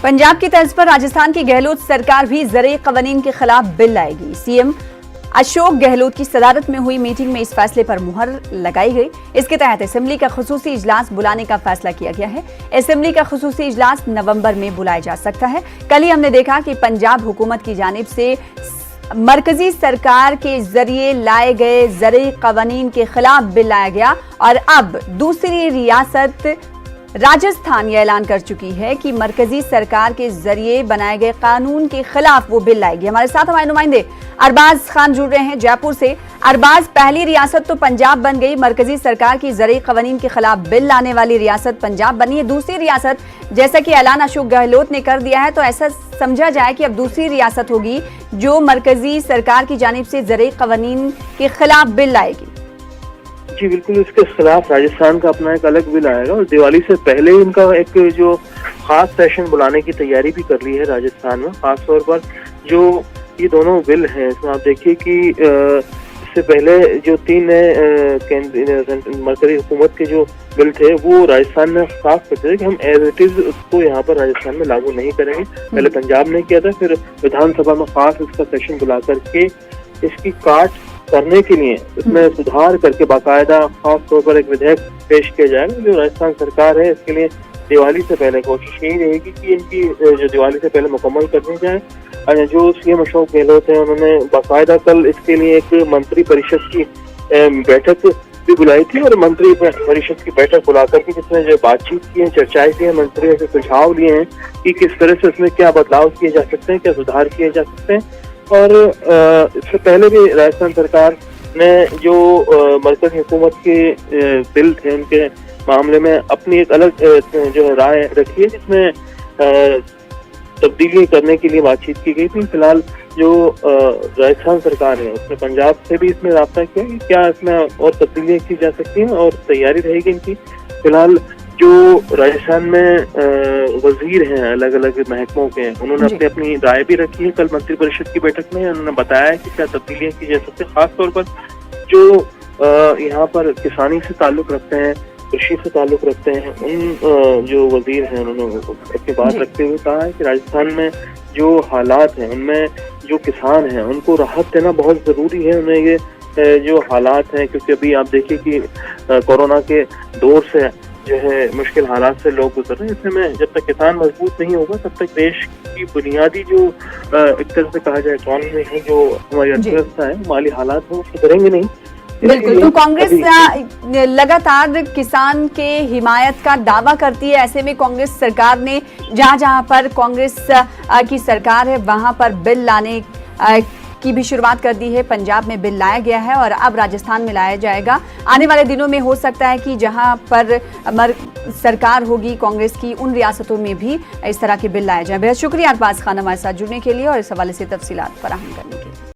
पंजाब की तर्ज पर राजस्थान की गहलोत सरकार भी ज़राए क़वानीन के खिलाफ बिल लाएगी। सीएम अशोक गहलोत की सदारत में हुई मीटिंग में इस फैसले पर मुहर लगाई गई। इसके तहत असेंबली का खुसूसी इजलास बुलाने का फैसला किया गया है। असेंबली का खुसूसी इजलास नवंबर में बुलाया जा सकता है। कल ही हमने देखा कि पंजाब हुकूमत की जानिब से मरकजी सरकार के जरिए लाए गए ज़राए क़वानीन के खिलाफ बिल लाया गया और अब दूसरी रियासत राजस्थान यह ऐलान कर चुकी है कि मरकजी सरकार के जरिए बनाए गए कानून के खिलाफ वो बिल लाएगी। हमारे साथ हमारे नुमाइंदे अरबाज खान जुड़ रहे हैं जयपुर से। अरबाज, पहली रियासत तो पंजाब बन गई, मरकजी सरकार की ज़राए क़वानीन के खिलाफ बिल लाने वाली रियासत पंजाब बनी है। दूसरी रियासत, जैसा कि ऐलान अशोक गहलोत ने कर दिया है, तो ऐसा समझा जाए कि अब दूसरी रियासत होगी जो मरकजी सरकार की जानिब से ज़राए क़वानीन के खिलाफ बिल लाएगी। जी बिल्कुल, इसके खिलाफ राजस्थान का अपना एक अलग बिल आएगा और दिवाली से पहले इनका एक जो खास सेशन बुलाने की तैयारी भी कर ली है राजस्थान में। खास तौर पर जो ये दोनों बिल हैं, इसमें आप देखिए कि इससे पहले जो तीन मरकजी हुकूमत के जो बिल थे वो राजस्थान में साफ करते थे कि हम एज इट इज उसको यहाँ पर राजस्थान में लागू नहीं करेंगे। पहले पंजाब ने किया था, फिर विधानसभा में खास इसका सेशन बुला करके इसकी काट करने के लिए इसमें सुधार करके बाकायदा खास तौर पर एक विधेयक पेश किया जाएगा। जो राजस्थान सरकार है इसके लिए दिवाली से पहले कोशिश यही रहेगी कि इनकी जो दिवाली से पहले मुकम्मल कर दी जाए। जो सीएम अशोक गहलोत है उन्होंने बाकायदा कल इसके लिए एक मंत्री परिषद की बैठक भी बुलाई थी और मंत्री परिषद की बैठक बुला करके जिसमें जो बातचीत की है, चर्चाएं की है, मंत्रियों से सुझाव लिए हैं कि किस तरह से इसमें क्या बदलाव किए जा सकते हैं, क्या सुधार किए जा सकते हैं। और इससे पहले भी राजस्थान सरकार ने जो मरकजी हुकूमत के बिल थे उनके मामले में अपनी एक अलग जो राय रखी है, जिसमें तब्दीली करने के लिए बातचीत की गई थी। फिलहाल जो राजस्थान सरकार है उसने पंजाब से भी इसमें राब्ता किया कि क्या इसमें और तब्दीलियाँ की जा सकती हैं और तैयारी रहेगी इनकी। फिलहाल जो राजस्थान में वजीर हैं अलग अलग महकमों के, उन्होंने अपनी राय भी रखी है कल मंत्री परिषद की बैठक में। उन्होंने बताया है कि क्या तब्दीलियां की जा सकती है। खासतौर पर जो यहाँ पर किसानी से ताल्लुक रखते हैं, कृषि से ताल्लुक रखते हैं, उन जो वजीर हैं उन्होंने अपनी बात रखते हुए कहा है कि राजस्थान में जो हालात हैं उनमें जो किसान हैं उनको राहत देना बहुत जरूरी है। उन्हें ये जो हालात हैं, क्योंकि अभी आप देखिए कि कोरोना के दौर से जो है मुश्किल हालात से लोग गुजर रहे हैं। ऐसे में जब तक किसान मजबूत नहीं होगा तब तक देश की बुनियादी जो एक तरह से कहा जाए इकॉनमी है, जो हमारी अर्थव्यवस्था है, माली हालात है, वो सुधरेंगे नहीं। बिल्कुल, तो कांग्रेस लगातार किसान के हिमायत का दावा करती है। ऐसे में कांग्रेस सरकार ने जहां जहां पर कांग्रेस की सरकार है वहां पर बिल लाने की भी शुरुआत कर दी है। पंजाब में बिल लाया गया है और अब राजस्थान में लाया जाएगा। आने वाले दिनों में हो सकता है कि जहां पर सरकार होगी कांग्रेस की, उन रियासतों में भी इस तरह के बिल लाए जाए। बेहद शुक्रिया अरबाज खान हमारे साथ जुड़ने के लिए और इस हवाले से तफसीलात फराहम करने के लिए।